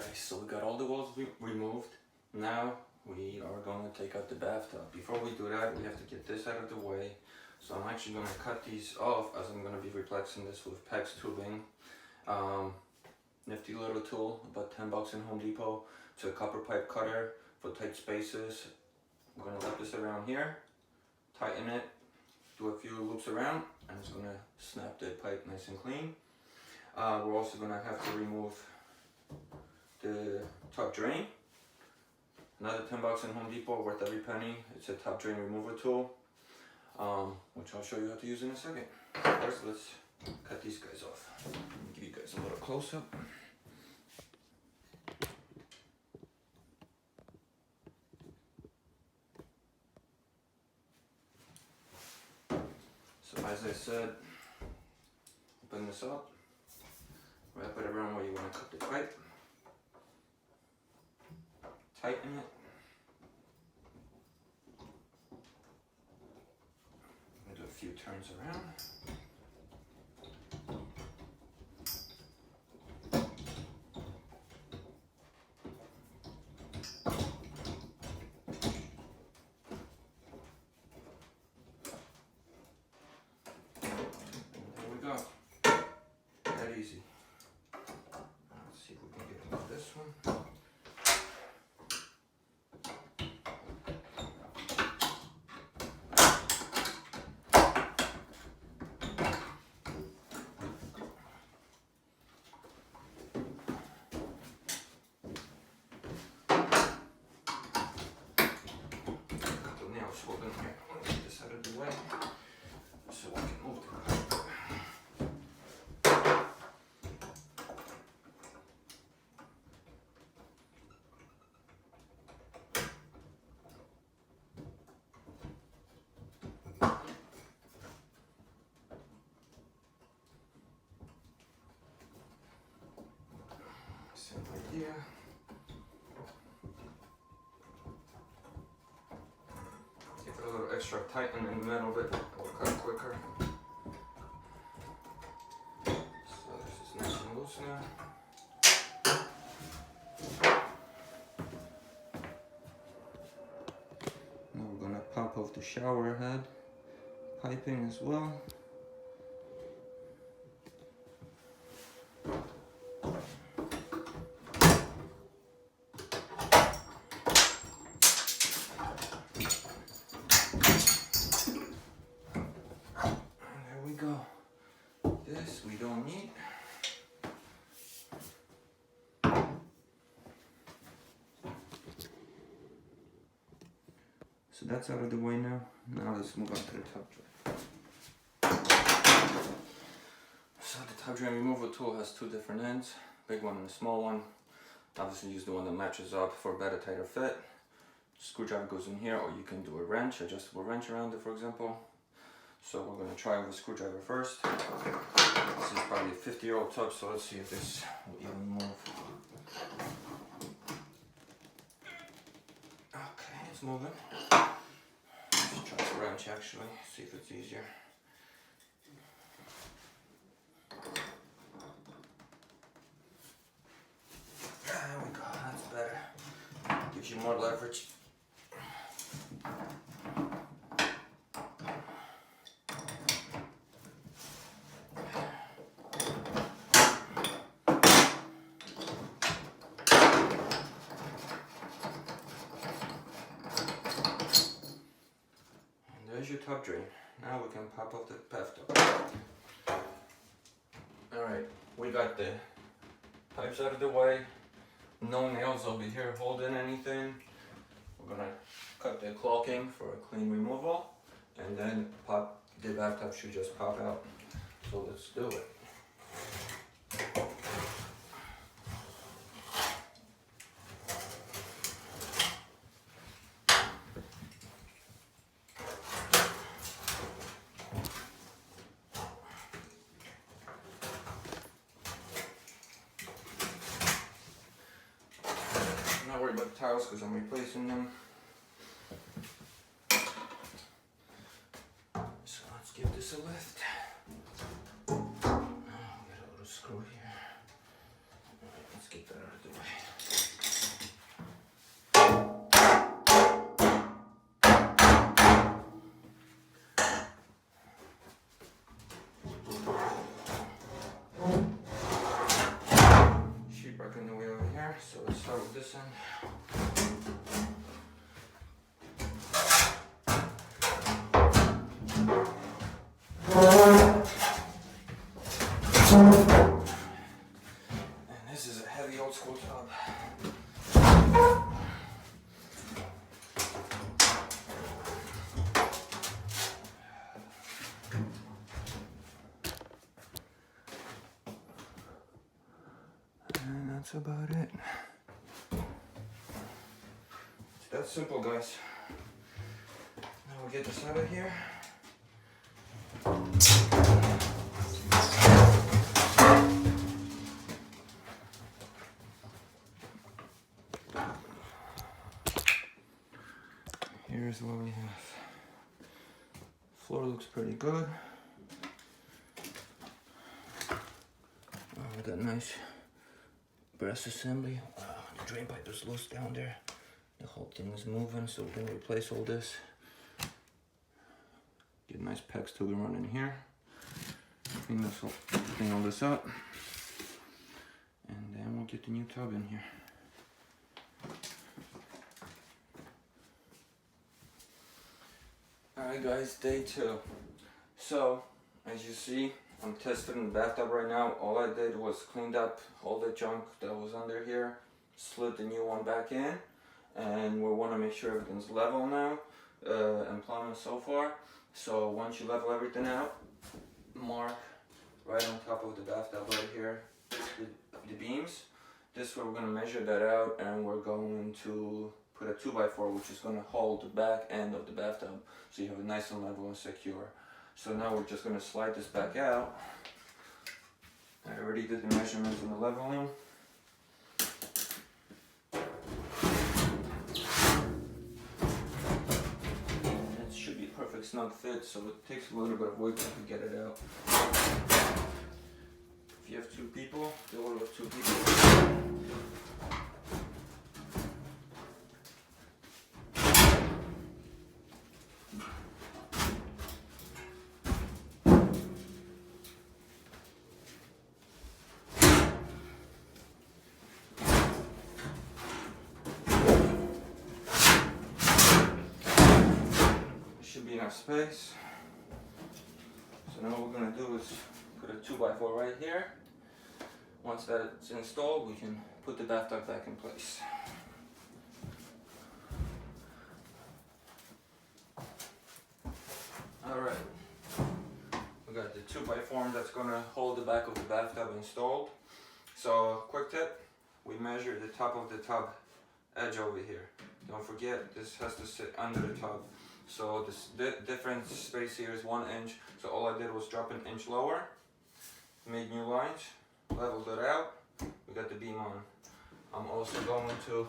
Alright, so we got all the walls removed. Now we are going to take out the bathtub. Before we do that, we have to get this out of the way. So I'm actually going to cut these off as I'm going to be replacing this with PEX tubing. Nifty little tool, about 10 bucks in Home Depot. It's a copper pipe cutter for tight spaces. I'm going to wrap this around here, tighten it, do a few loops around, and it's going to snap the pipe nice and clean. We're also going to have to remove the top drain. Another 10 bucks in Home Depot, worth every penny. It's a top drain remover tool, which I'll show you how to use in a second. First, let's cut these guys off. Let me give you guys a little close up. So as I said, open this up, wrap it around where you want to cut the pipe, tighten it. I'm going to do a few turns around. That easy. Let's see if we can get into this one. A couple of nails holding here. I'm going to get this out of the way so I can move the pipe. Same idea. Give it a little extra tighten in the middle of it, it will cut quicker. So this is nice and loose now. Now we're going to pop off the shower head piping as well. This we don't need. So that's out of the way now. Now let's move on to the top drain. So the top drain removal tool has two different ends, big one and a small one. Obviously use the one that matches up for a better tighter fit. Screwdriver goes in here, or you can do a wrench, adjustable wrench around it, for example. So we're going to try with a screwdriver first. This is probably a 50-year-old tub, so let's see if this will even move. Okay, it's moving. Let's try the wrench actually, see if it's easier. There we go, that's better. Gives you more leverage. There's your top drain. Now we can pop off the bathtub. Alright, we got the pipes out of the way. No nails over here holding anything. We're gonna cut the caulking for a clean removal, and then the bathtub should just pop out. So let's do it. Not worried about the towels because I'm replacing them. So let's give this a lift. Oh, we got a little screw here. Alright, let's get that out of the way. Sheetrock in the way over here, so let's start with this end. And this is a heavy old school tub. And that's about it. It's that simple, guys. Now we'll get this out of here. Here's what we have. Floor looks pretty good. With that nice brass assembly. The drain pipe is loose down there. The whole thing is moving, so we're gonna replace all this. Get a nice PEX tube and run in here. Clean all this up. And then we'll get the new tub in here. Alright guys, day 2. So, as you see, I'm testing the bathtub right now. All I did was cleaned up all the junk that was under here, slid the new one back in, and we want to make sure everything's level now, and plumbing so far. So once you level everything out, mark right on top of the bathtub right here, the beams. This way we're going to measure that out, and we're going to put a 2x4 which is going to hold the back end of the bathtub so you have it nice and level and secure. So now we're just going to slide this back out. I already did the measurements and the leveling. And it should be a perfect snug fit, so it takes a little bit of wiggle to get it out. If you have 2 people, do it with 2 people. Should be enough space. So now what we're going to do is put a 2x4 right here. Once that's installed, we can put the bathtub back in place. Alright, we got the 2x4 that's going to hold the back of the bathtub installed. So quick tip, we measure the top of the tub edge over here. Don't forget, this has to sit under the tub. So this different space here is 1 inch. So all I did was drop an inch lower, made new lines, leveled it out. We got the beam on. I'm also going to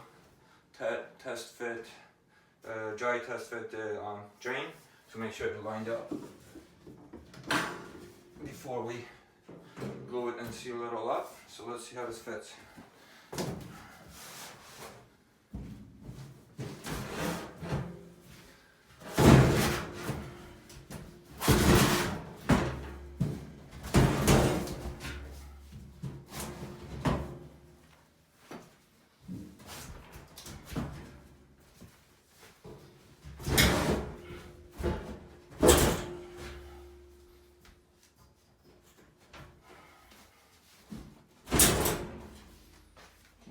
test fit, dry test fit the drain to make sure they're lined up before we glue it and seal it all up. So let's see how this fits.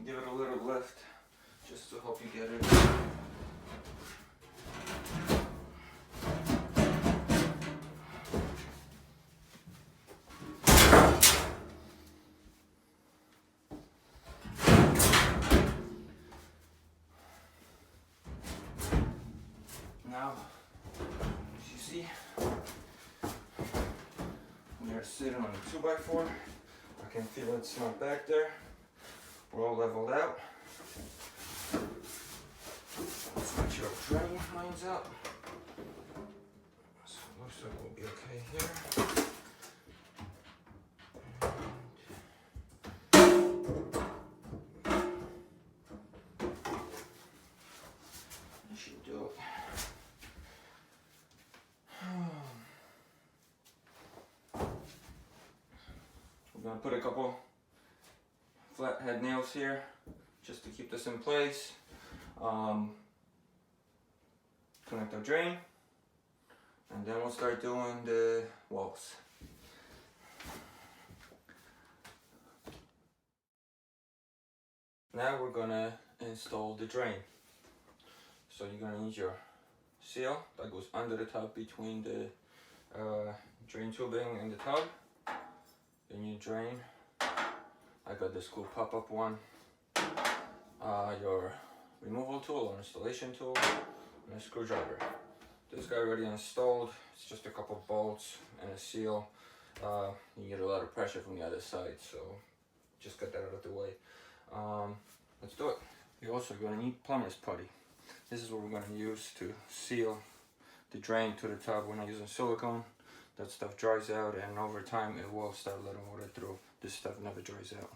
Give it a little lift just to help you get it. Now, as you see, we are sitting on the 2x4. I can feel it's not back there. We're all leveled out. Let's make sure our drain lines up. So it looks like we'll be okay here. gonna put a couple flathead nails here just to keep this in place. Connect our drain, and then we'll start doing the walls. Now we're gonna install the drain. So you're gonna need your seal that goes under the tub between the drain tubing and the tub. Then you drain. I got this cool pop-up one. Your removal tool or installation tool, and a screwdriver. This guy already installed. It's just a couple bolts and a seal. You get a lot of pressure from the other side, so just get that out of the way. Let's do it. You're also going to need plumber's putty. This is what we're going to use to seal the drain to the tub. We're not using silicone. That stuff dries out, and over time it will start letting water through. This stuff never dries out.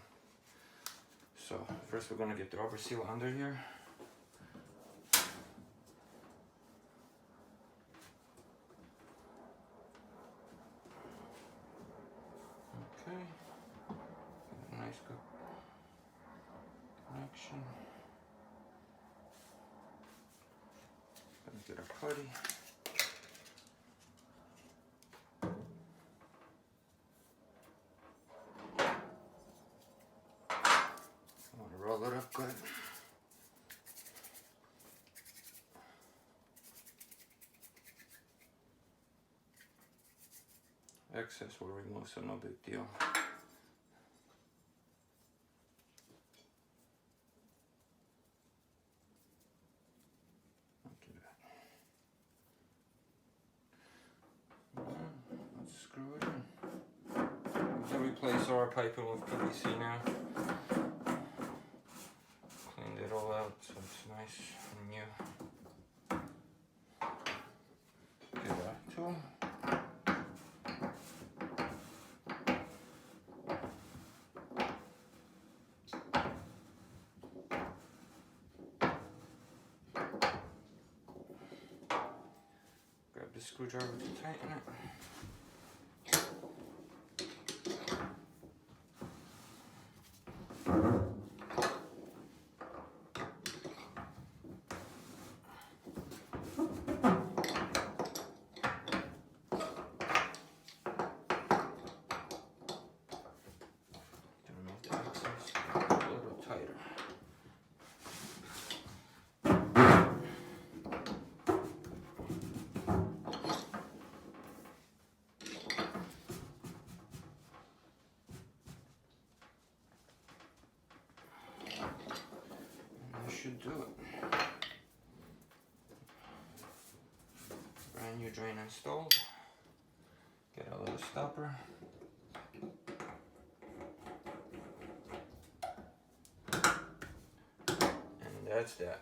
So first we're going to get the rubber seal under here. Okay, a nice good connection. Gonna get our putty. I want to roll it up good. Excess will remove, so no big deal. Let's screw it in. We can replace our piping with PVC now. Cleaned it all out so it's nice and new. Get our tool. Grab the screwdriver to tighten it. Remove the excess, a little tighter. Should do it. Brand new drain installed. Get a little stopper. And that's that.